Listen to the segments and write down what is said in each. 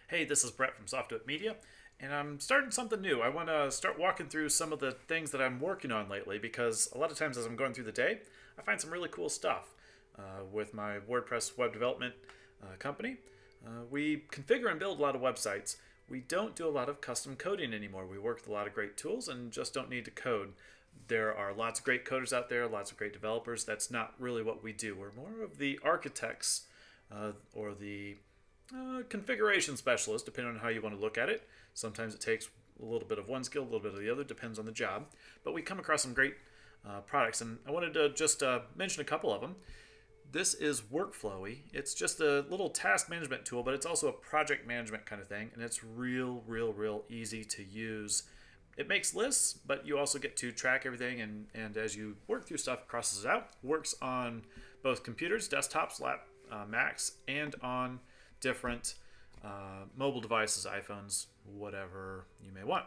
Hey, this is Brett from Software Media, and I'm starting something new. I want to start walking through some of the things that I'm working on lately because a lot of times as I'm going through the day, I find some really cool stuff with my WordPress web development company. We configure and build a lot of websites. We don't do a lot of custom coding anymore. We work with a lot of great tools and just don't need to code. There are lots of great coders out there, lots of great developers. That's not really what we do. We're more of the architects or the configuration specialist, depending on how you want to look at it. Sometimes it takes a little bit of one skill, a little bit of the other, depends on the job. But we come across some great products, and I wanted to just mention a couple of them. This is Workflowy. It's just a little task management tool, but it's also a project management kind of thing, and it's real easy to use. It makes lists, but you also get to track everything, and as you work through stuff, it crosses it out. Works on both computers, desktops, Macs, and on different mobile devices, iPhones, whatever you may want.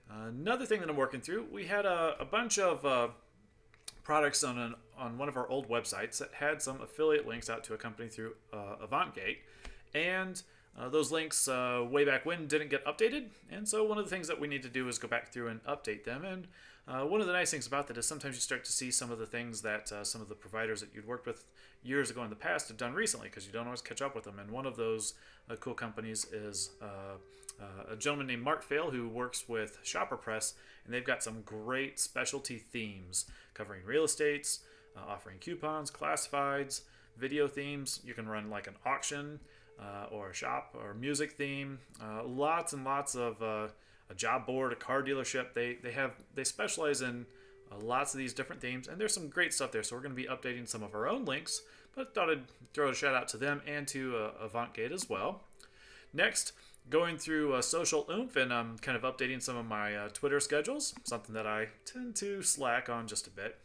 Another thing that I'm working through, we had a bunch of products on one of our old websites that had some affiliate links out to a company through AvantGate, and those links way back when didn't get updated, and so one of the things that we need to do is go back through and update them. And one of the nice things about that is sometimes you start to see some of the things that some of the providers that you'd worked with years ago in the past have done recently, because you don't always catch up with them. And one of those cool companies is a gentleman named Mark Fail, who works with Shopper Press, and they've got some great specialty themes covering real estates, offering coupons, classifieds, video themes. You can run like an auction or a shop or music theme. Lots and lots of a job board, a car dealership. They specialize in lots of these different themes, and there's some great stuff there. So we're going to be updating some of our own links, but thought I'd throw a shout out to them and to AvantGate as well. Next, going through Social Oomph, and I'm kind of updating some of my Twitter schedules, something that I tend to slack on just a bit.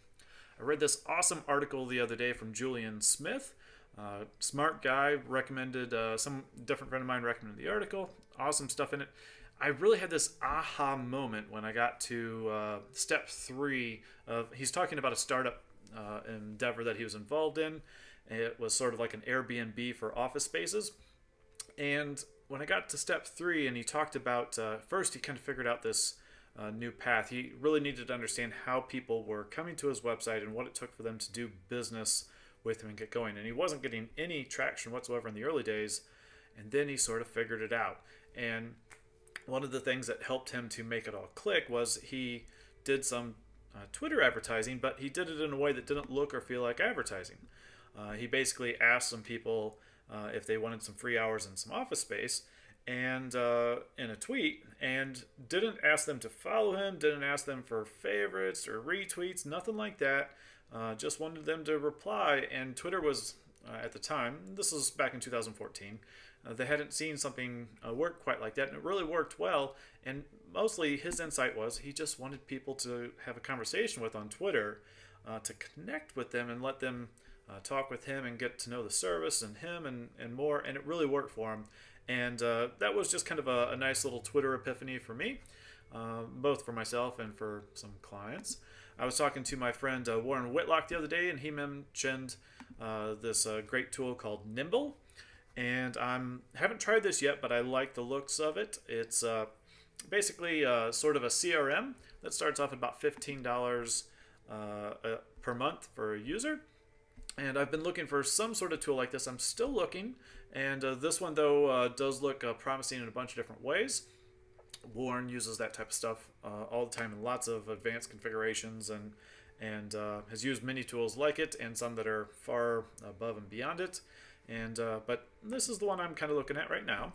I read this awesome article the other day from Julian Smith. Smart guy, recommended, some different friend of mine recommended the article. Awesome stuff in it. I really had this aha moment when I got to step 3 of, he's talking about a startup endeavor that he was involved in. It was sort of like an Airbnb for office spaces. And when I got to step 3 and he talked about, first he kind of figured out this new path. He really needed to understand how people were coming to his website and what it took for them to do business with him and get going. And he wasn't getting any traction whatsoever in the early days. And then he sort of figured it out. And one of the things that helped him to make it all click was he did some Twitter advertising, but he did it in a way that didn't look or feel like advertising. He basically asked some people if they wanted some free hours and some office space, and in a tweet, and didn't ask them to follow him, didn't ask them for favorites or retweets, nothing like that. Just wanted them to reply. And Twitter was, at the time, this was back in 2014, they hadn't seen something work quite like that, and it really worked well. And mostly his insight was he just wanted people to have a conversation with on Twitter, to connect with them and let them talk with him and get to know the service and him and more. And it really worked for him. And that was just kind of a nice little Twitter epiphany for me, both for myself and for some clients. I was talking to my friend Warren Whitlock the other day, and he mentioned this great tool called Nimble. And I haven't tried this yet, but I like the looks of it. It's basically sort of a CRM that starts off at about $15 per month for a user. And I've been looking for some sort of tool like this. I'm still looking, and this one, though, does look promising in a bunch of different ways. Warren uses that type of stuff all the time in lots of advanced configurations, and has used many tools like it and some that are far above and beyond it. And but this is the one I'm kind of looking at right now.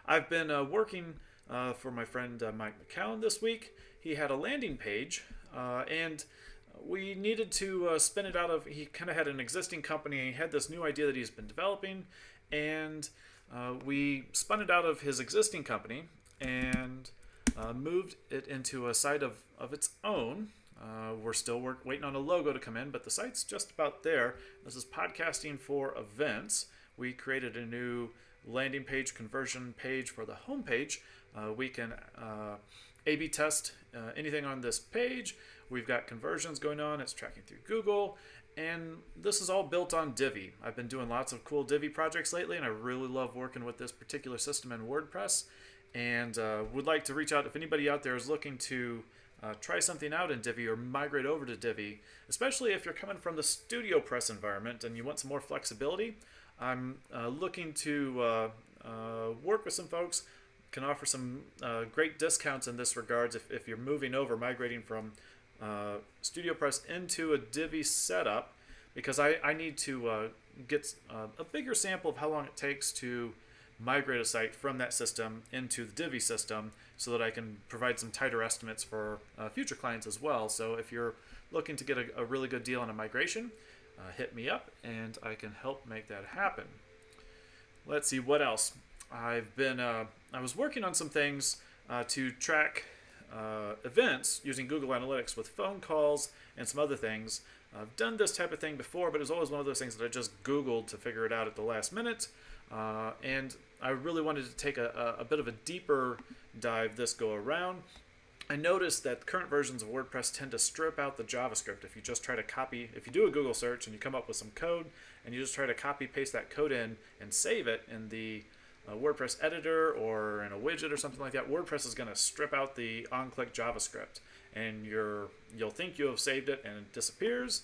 I've been working for my friend Mike McCown this week. He had a landing page, and we needed to spin it out of, he kind of had an existing company, and he had this new idea that he's been developing, and we spun it out of his existing company and moved it into a site of its own. We're still waiting on a logo to come in, but the site's just about there. This is podcasting for events. We created a new landing page conversion page for the homepage. We can A/B test anything on this page. We've got conversions going on. It's tracking through Google, And this is all built on Divi. I've been doing lots of cool Divi projects lately, and I really love working with this particular system in WordPress. And would like to reach out if anybody out there is looking to try something out in Divi or migrate over to Divi, especially if you're coming from the StudioPress environment and you want some more flexibility. I'm looking to work with some folks, can offer some great discounts in this regards if you're moving over, migrating from StudioPress into a Divi setup, because I need to get a bigger sample of how long it takes to migrate a site from that system into the Divi system, so that I can provide some tighter estimates for future clients as well. So if you're looking to get a really good deal on a migration, hit me up and I can help make that happen. Let's see what else. I was working on some things to track events using Google Analytics with phone calls and some other things. I've done this type of thing before, but it was always one of those things that I just Googled to figure it out at the last minute. And I really wanted to take a bit of a deeper dive this go around. I noticed that current versions of WordPress tend to strip out the JavaScript. If you just try to copy, if you do a Google search and you come up with some code and you just try to copy paste that code in and save it in the WordPress editor or in a widget or something like that, WordPress is going to strip out the on-click JavaScript, and you'll think you have saved it and it disappears.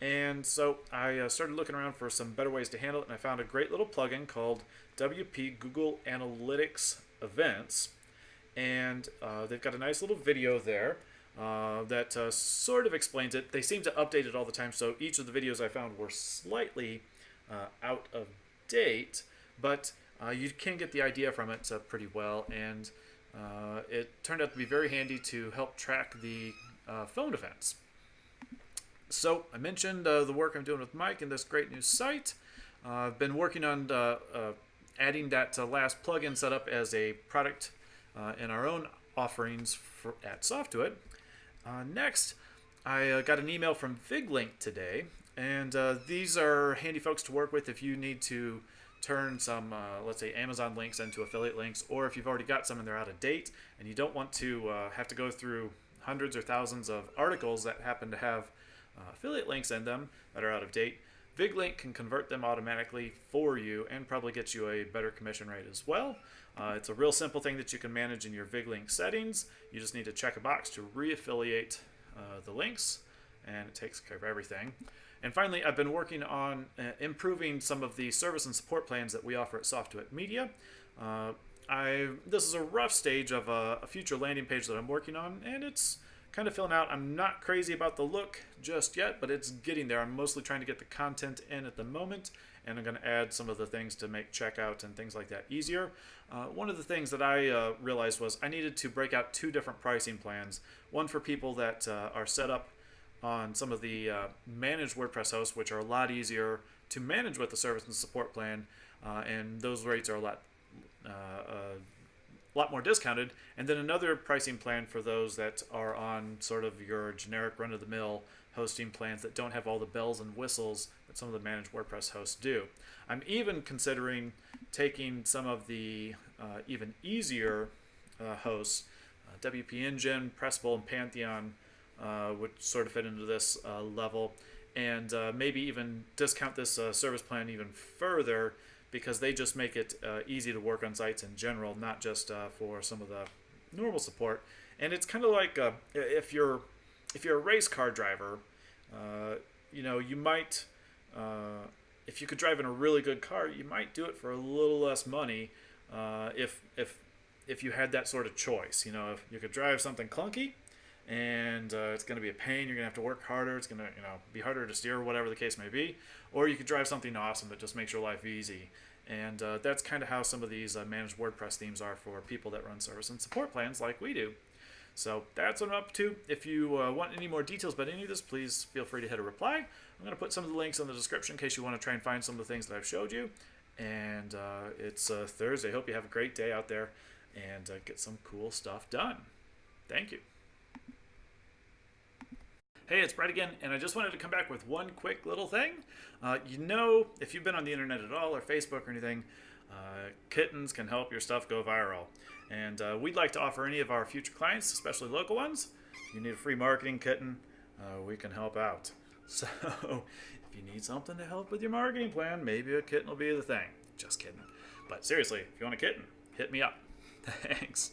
And so I started looking around for some better ways to handle it, and I found a great little plugin called WP Google Analytics Events. And they've got a nice little video there that sort of explains it. They seem to update it all the time, so each of the videos I found were slightly out of date, but you can get the idea from it pretty well, and it turned out to be very handy to help track the phone events. So I mentioned the work I'm doing with Mike and this great new site. I've been working on adding that last plugin setup as a product in our own offerings at Softuit. Next, I got an email from figlink today, and these are handy folks to work with if you need to turn some, let's say, Amazon links into affiliate links, or if you've already got some and they're out of date and you don't want to have to go through hundreds or thousands of articles that happen to have affiliate links in them that are out of date. Figlink can convert them automatically for you and probably get you a better commission rate as well. It's a real simple thing that you can manage in your Figlink settings. You just need to check a box to re-affiliate the links, and it takes care of everything. And finally, I've been working on improving some of the service and support plans that we offer at Softuit Media. This is a rough stage of a future landing page that I'm working on, and it's kind of filling out. I'm not crazy about the look just yet, but it's getting there. I'm mostly trying to get the content in at the moment, and I'm going to add some of the things to make checkout and things like that easier. One of the things that I realized was I needed to break out two different pricing plans. One for people that are set up on some of the managed WordPress hosts, which are a lot easier to manage with the service and support plan, and those rates are a lot more discounted. And then another pricing plan for those that are on sort of your generic run-of-the-mill hosting plans that don't have all the bells and whistles that some of the managed WordPress hosts do. I'm even considering taking some of the even easier hosts, WP Engine, Pressable, and Pantheon would sort of fit into this level, and maybe even discount this service plan even further, because they just make it easy to work on sites in general, not just for some of the normal support. And it's kind of like if you're a race car driver, you might, if you could drive in a really good car, you might do it for a little less money if you had that sort of choice. If you could drive something clunky, and it's going to be a pain, you're going to have to work harder, it's going to be harder to steer, whatever the case may be, or you could drive something awesome that just makes your life easy. And that's kind of how some of these managed WordPress themes are for people that run service and support plans like we do. So that's what I'm up to. If you want any more details about any of this, please feel free to hit a reply. I'm going to put some of the links in the description in case you want to try and find some of the things that I've showed you. And it's Thursday. Hope you have a great day out there and get some cool stuff done. Thank you. Hey, it's Brett again, and I just wanted to come back with one quick little thing. If you've been on the internet at all or Facebook or anything, Kittens can help your stuff go viral. And we'd like to offer any of our future clients, especially local ones, if you need a free marketing kitten, we can help out. So if you need something to help with your marketing plan, maybe a kitten will be the thing. Just kidding. But seriously, if you want a kitten, hit me up. Thanks.